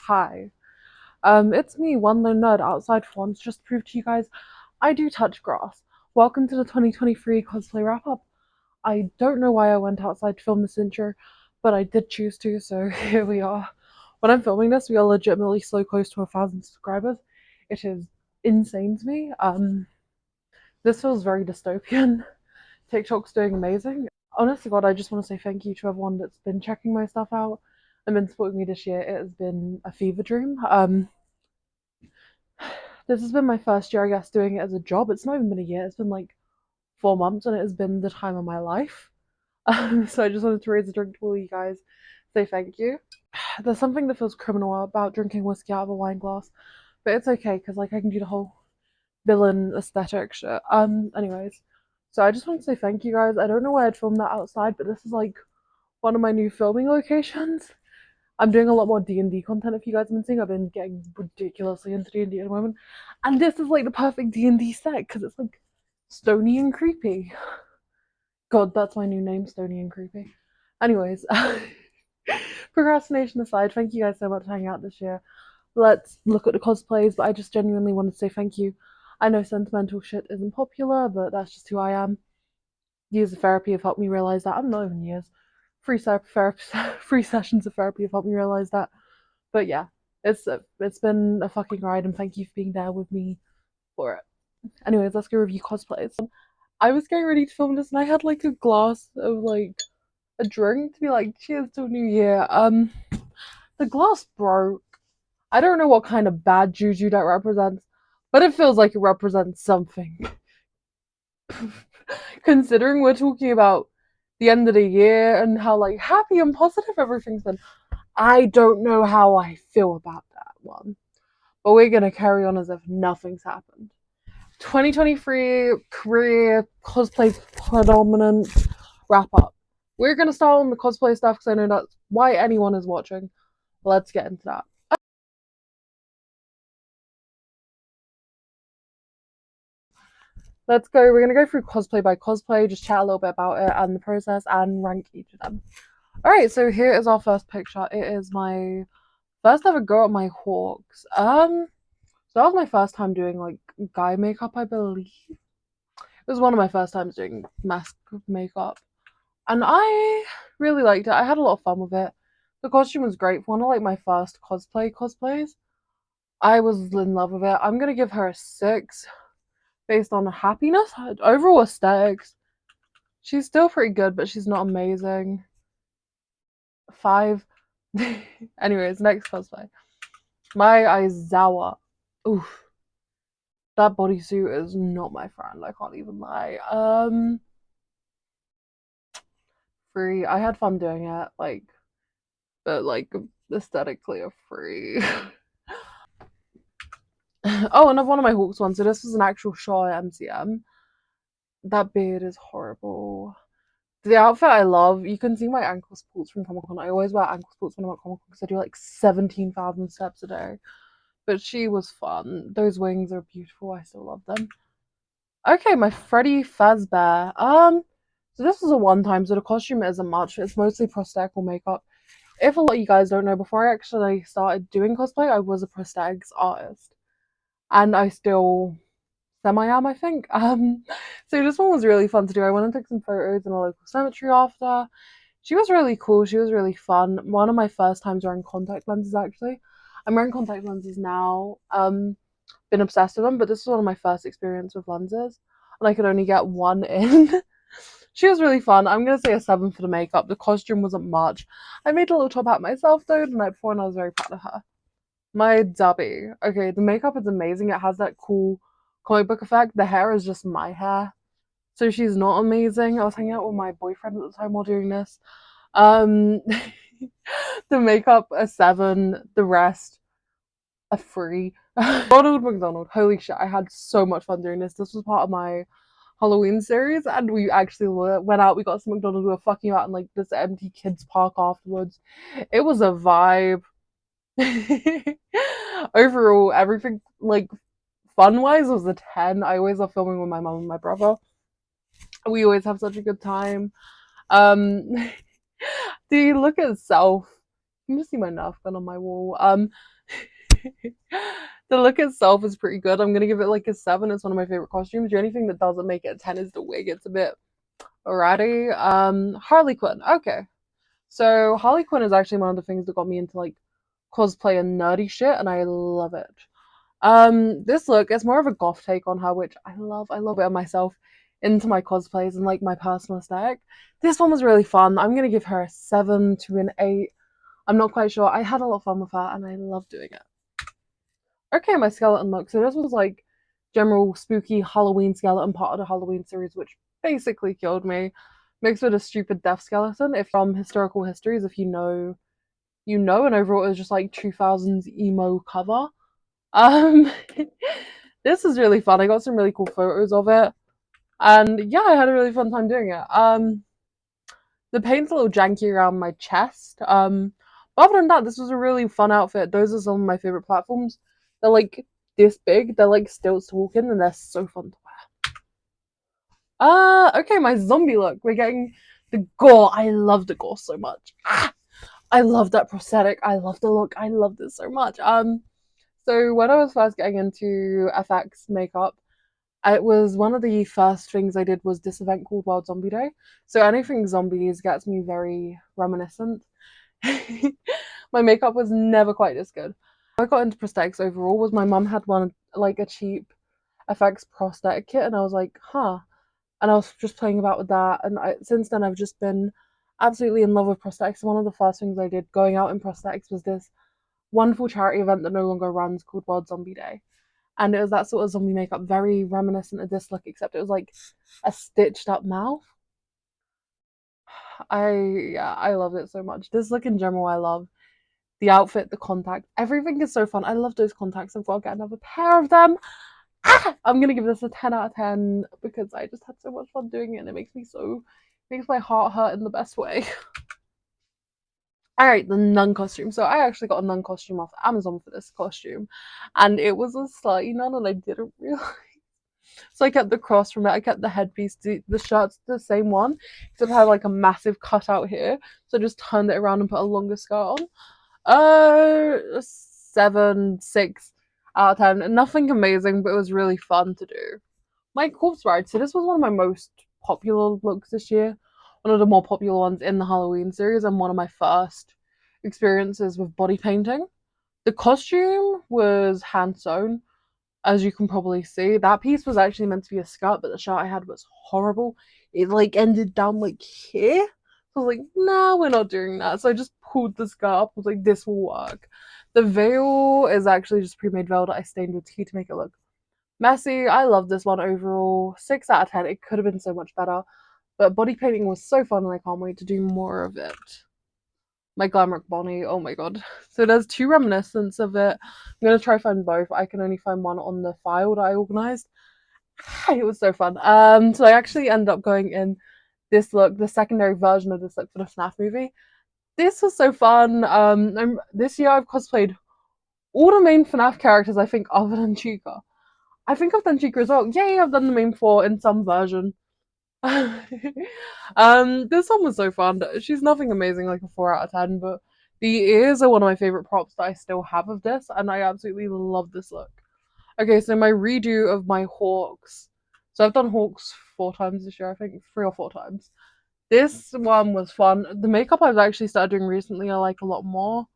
Hi. It's me, one lone nerd outside for once, just to prove to you guys I do touch grass. Welcome to the 2023 cosplay wrap up. I don't know why I went outside to film this intro, but I did choose to, so here we are. When I'm filming this, we are legitimately so close to 1,000 subscribers. It is insane to me. This feels very dystopian. TikTok's doing amazing. Honestly, God, I just want to say thank you to everyone that's been checking my stuff out and been supporting me this year. It has been a fever dream. This has been my first year, I guess, doing it as a job. It's not even been a year, it's been like 4 months, and it has been the time of my life. So I just wanted to raise a drink to all you guys, say thank you. There's something that feels criminal about drinking whiskey out of a wine glass, but it's okay because like I can do the whole villain aesthetic shit. Anyways, so I just want to say thank you guys. I don't know why I'd filmed that outside, but this is like one of my new filming locations. I'm doing a lot more D&D content. If you guys have been seeing, I've been getting ridiculously into D&D at the moment, and this is like the perfect D&D set because it's like stony and creepy. God, that's my new name, stony and creepy. Anyways, procrastination aside, thank you guys so much for hanging out this year. Let's look at the cosplays, but I just genuinely wanted to say thank you. I know sentimental shit isn't popular, but that's just who I am. Years of therapy have helped me realize that. I'm not even years. Free therapy, free sessions of therapy have helped me realize that. But yeah, it's been a fucking ride, and thank you for being there with me for it. Anyways, let's go review cosplays. I was getting ready to film this, and I had like a glass of like a drink to be like, cheers to a new year. The glass broke. I don't know what kind of bad juju that represents, but it feels like it represents something. Considering we're talking about the end of the year and how like happy and positive everything's been, I don't know how I feel about that one. But we're gonna carry on as if nothing's happened. 2023 career cosplay predominant wrap up. We're gonna start on the cosplay stuff because I know that's why anyone is watching. Let's get into that. Let's go. We're gonna go through cosplay by cosplay, just chat a little bit about it and the process, and rank each of them. All right, so here is our first picture. It is my first ever go at my hawks. So that was my first time doing like guy makeup, I believe. It was one of my first times doing mask makeup, and I really liked it. I had a lot of fun with it. The costume was great. For one of like my first cosplays, I was in love with it. I'm gonna give her a 6 based on happiness. Overall aesthetics, she's still pretty good, but she's not amazing. 5. Anyways, next cosplay. My Aizawa. Oof. That bodysuit is not my friend, I can't even lie. 3. I had fun doing it, like, but like aesthetically a 3. Oh, another one of my Hawks ones. So this was an actual shot at MCM. That beard is horrible. The outfit I love. You can see my ankle sports from Comic Con. I always wear ankle sports when I'm at Comic Con because I do like 17,000 steps a day. But she was fun. Those wings are beautiful. I still love them. Okay, my Freddy Fazbear. So this was a one-time. So the costume isn't much. It's mostly prosthetic or makeup. If a lot of you guys don't know, before I actually started doing cosplay, I was a prosthetics artist, and I still semi am, I think. So this one was really fun to do. I went and took some photos in a local cemetery after. She was really cool. She was really fun. One of my first times wearing contact lenses, actually. I'm wearing contact lenses now. Been obsessed with them, but this was one of my first experience with lenses, and I could only get one in. She was really fun. I'm gonna say a 7 for the makeup. The costume wasn't much. I made a little top hat myself though the night before, and I was very proud of her. My Dubby. Okay, the makeup is amazing. It has that cool comic book effect. The hair is just my hair, so she's not amazing. I was hanging out with my boyfriend at the time while doing this. Um, the makeup a 7. The rest a 3. Ronald McDonald. Holy shit! I had so much fun doing this. This was part of my Halloween series, and we actually went out. We got some McDonald's. We were fucking out in like this empty kids park afterwards. It was a vibe. Overall, everything like fun wise was a 10. I always love filming with my mom and my brother. We always have such a good time. Um, the look itself You can just see my Nerf gun on my wall. The look itself is pretty good. I'm gonna give it like a 7. It's one of my favorite costumes. The only thing that doesn't make it a 10 is the wig. It's a bit ratty. Harley Quinn. Okay. So Harley Quinn is actually one of the things that got me into like cosplay and nerdy shit, and I love it. This look is more of a goth take on her, which I love. I love it myself into my cosplays and like my personal aesthetic. This one was really fun. I'm gonna give her a 7 to an 8. I'm not quite sure. I had a lot of fun with her and I love doing it. Okay, my skeleton look. So this was like general spooky Halloween skeleton, part of the Halloween series, which basically killed me. Mixed with a stupid death skeleton. If from historical histories, if you know, you know, and overall it was just like 2000s emo cover. Um, this is really fun. I got some really cool photos of it, and yeah, I had a really fun time doing it. The paint's a little janky around my chest. But other than that, this was a really fun outfit. Those are some of my favorite platforms. They're like this big. They're like stilts to walk in, and they're so fun to wear. Okay, my zombie look. We're getting the gore. I love the gore so much. I love that prosthetic. I love the look. I love this so much. So when I was first getting into FX makeup, it was one of the first things I did was this event called World Zombie Day. So anything zombies gets me very reminiscent. My makeup was never quite this good. I got into prosthetics overall was my mum had one like a cheap FX prosthetic kit, and I was like, huh. And I was just playing about with that, and since then I've just been absolutely in love with prosthetics. One of the first things I did going out in prosthetics was this wonderful charity event that no longer runs called World Zombie Day. And it was that sort of zombie makeup, very reminiscent of this look, except it was like a stitched up mouth. I loved it so much. This look in general I love. The outfit, the contact, everything is so fun. I love those contacts. I've got to get another pair of them. I'm gonna give this a 10 out of 10 because I just had so much fun doing it and it makes my heart hurt in the best way. Alright, the nun costume. So I actually got a nun costume off Amazon for this costume, and it was a slutty nun, and I didn't realize. So I kept the cross from it. I kept the headpiece. The shirt's the same one, except it had like a massive cutout here. So I just turned it around and put a longer skirt on. 7, 6 out of 10. Nothing amazing, but it was really fun to do. My corpse bride. So this was one of my most popular looks this year. One of the more popular ones in the Halloween series, and one of my first experiences with body painting. The costume was hand sewn, as you can probably see. That piece was actually meant to be a skirt, but the shirt I had was horrible. It like ended down like here. So I was like, nah, we're not doing that. So I just pulled the skirt up. I was like, this will work. The veil is actually just pre-made veil that I stained with tea to make it look messy. I love this one overall. 6 out of 10. It could have been so much better. But body painting was so fun and I can't wait to do more of it. My Glamrock Bonnie, oh my god. So there's 2 reminiscents of it. I'm gonna try find both. I can only find one on the file that I organised. It was so fun. So I actually ended up going in this look, the secondary version of this look for the FNAF movie. This was so fun. This year I've cosplayed all the main FNAF characters, I think, other than Chica. I think I've done Chica as well. Yay, I've done the main 4 in some version. This one was so fun. She's nothing amazing like a 4 out of 10, but the ears are one of my favorite props that I still have of this, and I absolutely love this look. Okay, so my redo of my hawks. So I've done hawks 4 times this year, I think 3 or 4 times. This one was fun. The makeup I've actually started doing recently I like a lot more,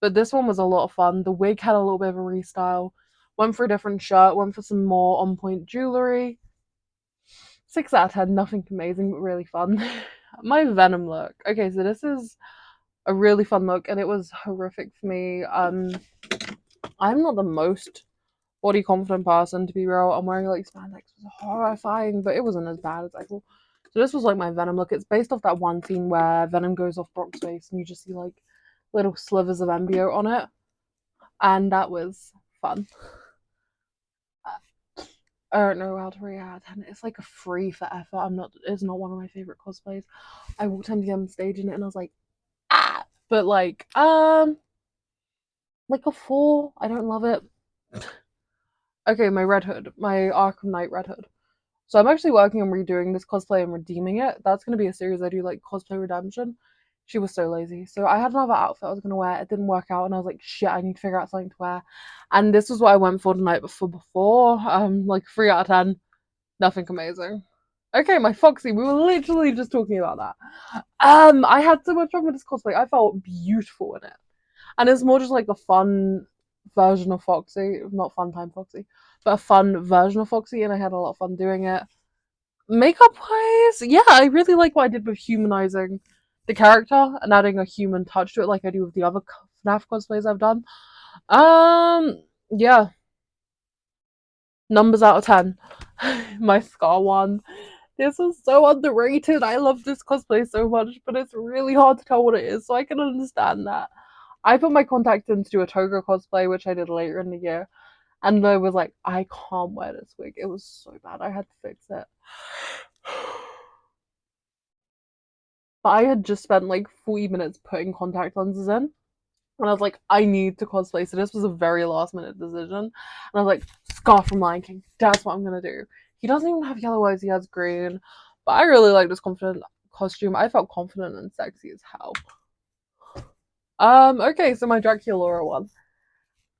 but this one was a lot of fun. The wig had a little bit of a restyle. Went for a different shirt, went for some more on point jewellery. 6 out of 10, nothing amazing, but really fun. My Venom look. Okay, so this is a really fun look, and it was horrific for me. I'm not the most body confident person, to be real. I'm wearing like spandex was horrifying, but it wasn't as bad as I thought. So this was like my Venom look. It's based off that one scene where Venom goes off Brock's face, and you just see like little slivers of embryo on it, and that was fun. I don't know how to react, and it's like a 3 for effort. It's not one of my favorite cosplays. I walked on the stage in it and I was like, ah, but like a 4. I don't love it. Okay, my Red Hood, my Arkham Knight Red Hood. So I'm actually working on redoing this cosplay and redeeming it. That's gonna be a series I do, like cosplay redemption. She was so lazy. So I had another outfit I was gonna wear. It didn't work out, and I was like, shit, I need to figure out something to wear. And this was what I went for the night before. Like 3 out of 10. Nothing amazing. Okay, my Foxy. We were literally just talking about that. I had so much fun with this cosplay. I felt beautiful in it, and it's more just like a fun version of Foxy, not fun time Foxy, but a fun version of Foxy, and I had a lot of fun doing it. Makeup wise, yeah, I really like what I did with humanizing the character and adding a human touch to it, like I do with the other FNAF cosplays I've done. Yeah, numbers out of 10. My Scar one. This is so underrated. I love this cosplay so much, but it's really hard to tell what it is, so I can understand that. I put my contact in to do a Toga cosplay, which I did later in the year, and I was like, I can't wear this wig. It was so bad. I had to fix it. But I had just spent like 40 minutes putting contact lenses in. And I was like, I need to cosplay. So this was a very last minute decision. And I was like, Scar from Lion King. That's what I'm gonna do. He doesn't even have yellow eyes, he has green. But I really like this confident costume. I felt confident and sexy as hell. Okay, so my Dracula one.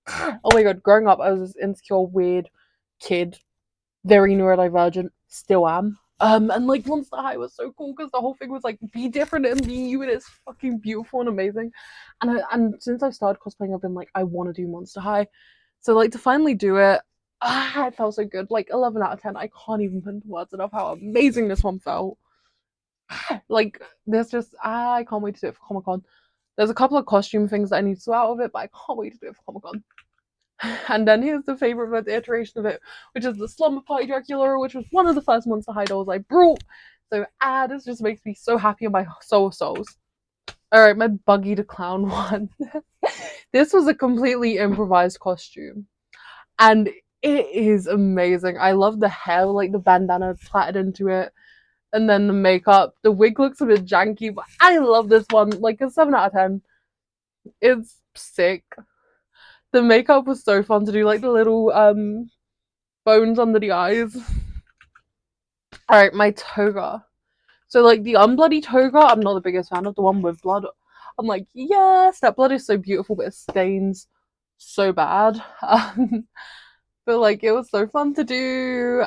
Oh my god, growing up I was this insecure, weird kid, very neurodivergent, still am. And like Monster High was so cool because the whole thing was like be different and be you, and it's fucking beautiful and amazing. And since I started cosplaying, I've been like, I want to do Monster High. So like to finally do it, it felt so good. Like 11 out of 10. I can't even put into words enough how amazing this one felt. Like there's just I can't wait to do it for Comic Con. There's a couple of costume things that I need to sort out of it, but I can't wait to do it for Comic Con. And then here's the favorite iteration of it, which is the Slumber Party Dracula, which was one of the first Monster High dolls I brought. So this just makes me so happy in my soul of souls. Alright, my Buggy the Clown one. This was a completely improvised costume. And it is amazing. I love the hair, like the bandana plaited into it. And then the makeup. The wig looks a bit janky, but I love this one. Like a 7 out of 10. It's sick. The makeup was so fun to do, like the little bones under the eyes. Alright, my toga. So like the unbloody toga, I'm not the biggest fan of. The one with blood, I'm like, yes, that blood is so beautiful, but it stains so bad. But like it was so fun to do.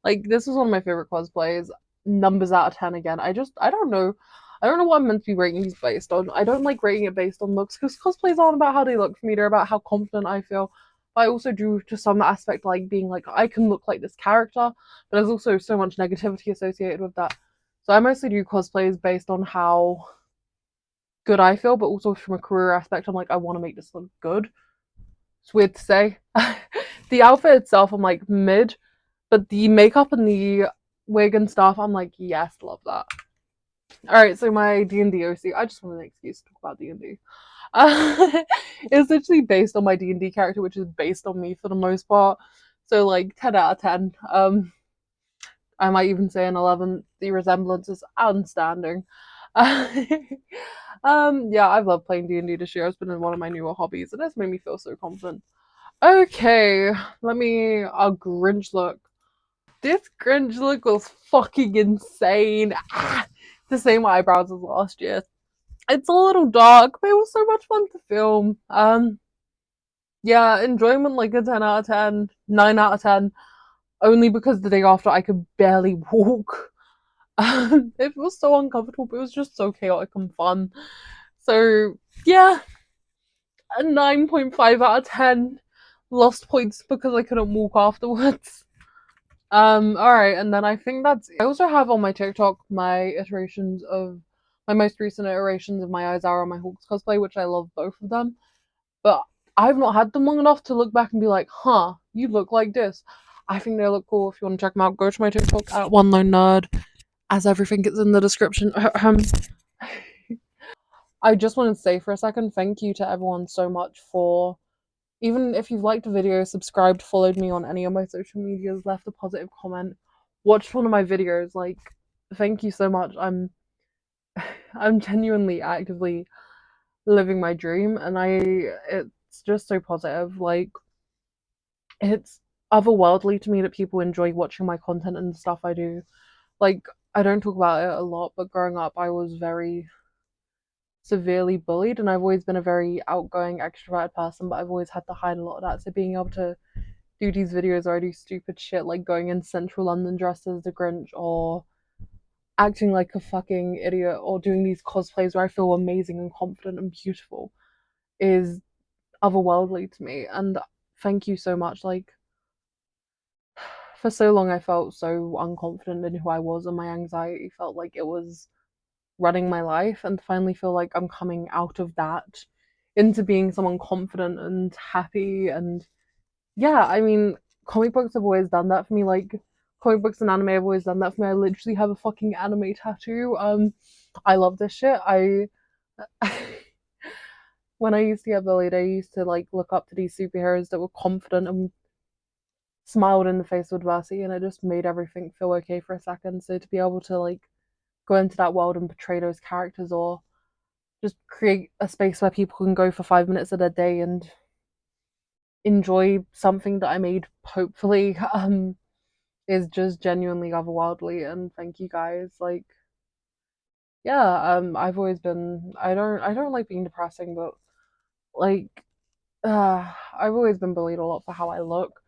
Like this was one of my favorite cosplays. Numbers out of 10 again. I don't know. I don't know what I'm meant to be rating these based on. I don't like rating it based on looks because cosplays aren't about how they look for me. They're about how confident I feel. But I also do to some aspect like being like I can look like this character, but there's also so much negativity associated with that. So I mostly do cosplays based on how good I feel, but also from a career aspect, I'm like I want to make this look good. It's weird to say. The outfit itself, I'm like mid, but the makeup and the wig and stuff, I'm like, yes, love that. Alright, so my D&D OC, I just want an excuse to talk about D&D. It's literally based on my D&D character, which is based on me for the most part. So like 10 out of 10. I might even say an 11. The resemblance is outstanding. Yeah, I've loved playing D&D this year. It's been one of my newer hobbies, and it's made me feel so confident. Okay, let me a Grinch look. This Grinch look was fucking insane. The same eyebrows as last year. It's a little dark, but it was so much fun to film. Yeah, enjoyment like a 10 out of 10, 9 out of 10. Only because the day after I could barely walk. It was so uncomfortable, but it was just so chaotic and fun. So yeah, a 9.5 out of 10. Lost points because I couldn't walk afterwards. Alright, and then I think that's it. I also have on my TikTok my iterations of my most recent iterations of my Aizawa and my Hawks cosplay, which I love both of them. But I've not had them long enough to look back and be like, huh, you look like this. I think they look cool. If you want to check them out, go to my TikTok at One Lone Nerd, as everything is in the description. I just want to say for a second, thank you to everyone so much for, even if you've liked the video, subscribed, followed me on any of my social medias, left a positive comment, watched one of my videos, like, thank you so much. I'm genuinely actively living my dream, and it's just so positive. Like, it's otherworldly to me that people enjoy watching my content and stuff I do. Like, I don't talk about it a lot, but growing up I was very severely bullied, and I've always been a very outgoing, extroverted person, but I've always had to hide a lot of that. So being able to do these videos where I do stupid shit like going in central London dressed as the Grinch or acting like a fucking idiot or doing these cosplays where I feel amazing and confident and beautiful is otherworldly to me. And thank you so much. Like, for so long, I felt so unconfident in who I was, and my anxiety felt like it was running my life. And to finally feel like I'm coming out of that into being someone confident and happy. And yeah, I mean, comic books have always done that for me. Like, comic books and anime have always done that for me. I literally have a fucking anime tattoo. I love this shit. I when I used to get bullied, I used to like look up to these superheroes that were confident and smiled in the face of adversity, and it just made everything feel okay for a second. So to be able to like go into that world and portray those characters, or just create a space where people can go for 5 minutes of their day and enjoy something that I made, hopefully, is just genuinely otherworldly. And thank you guys. Like, yeah, I've always been. I don't like being depressing, but like, I've always been bullied a lot for how I look.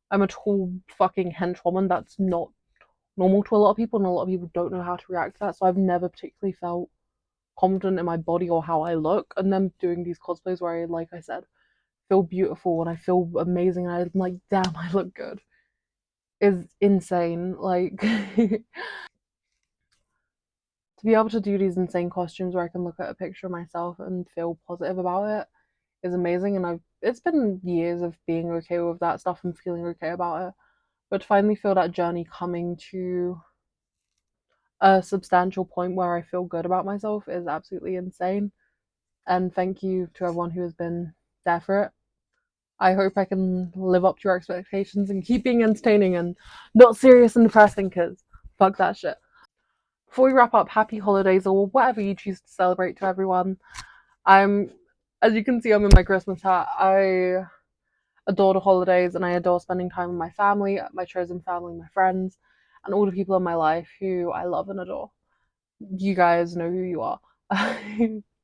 I'm a tall fucking henchwoman. That's not normal to a lot of people, and a lot of people don't know how to react to that. So I've never particularly felt confident in my body or how I look. And then doing these cosplays where I, like I said, feel beautiful and I feel amazing, and I'm like, damn, I look good, is insane. Like, to be able to do these insane costumes where I can look at a picture of myself and feel positive about it is amazing. And it's been years of being okay with that stuff and feeling okay about it. But to finally feel that journey coming to a substantial point where I feel good about myself is absolutely insane. And thank you to everyone who has been there for it. I hope I can live up to your expectations and keep being entertaining and not serious and depressing, because fuck that shit. Before we wrap up, happy holidays or whatever you choose to celebrate to everyone. I'm, as you can see, I'm in my Christmas hat. I adore the holidays and I adore spending time with my family, my chosen family, my friends, and all the people in my life who I love and adore. You guys know who you are.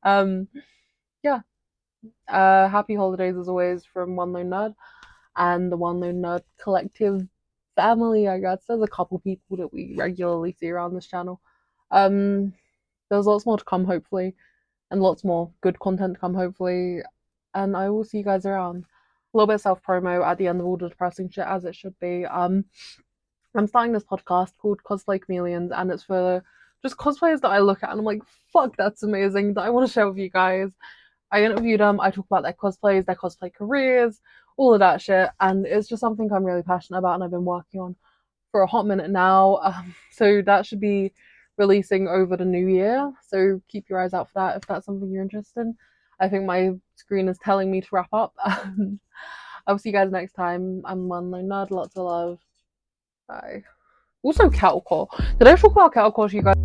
um, yeah. Happy holidays as always from One Lone Nerd and the One Lone Nerd collective family, I guess. There's a couple people that we regularly see around this channel. Um, there's lots more to come, hopefully, and lots more good content to come, hopefully. And I will see you guys around. A little bit of self promo at the end of all the depressing shit, as it should be. I'm starting this podcast called Cosplay Chameleons, and it's for just cosplayers that I look at and I'm like, fuck, that's amazing, that I want to share with you guys. I interviewed them, I talk about their cosplays, their cosplay careers, all of that shit, and it's just something I'm really passionate about and I've been working on for a hot minute now. So that should be releasing over the new year. So keep your eyes out for that if that's something you're interested in. I think my screen is telling me to wrap up. I'll see you guys next time. I'm One Lone Nerd. Lots of love. Bye. Also, Kettlecore. Did I talk about Kettlecore to you guys?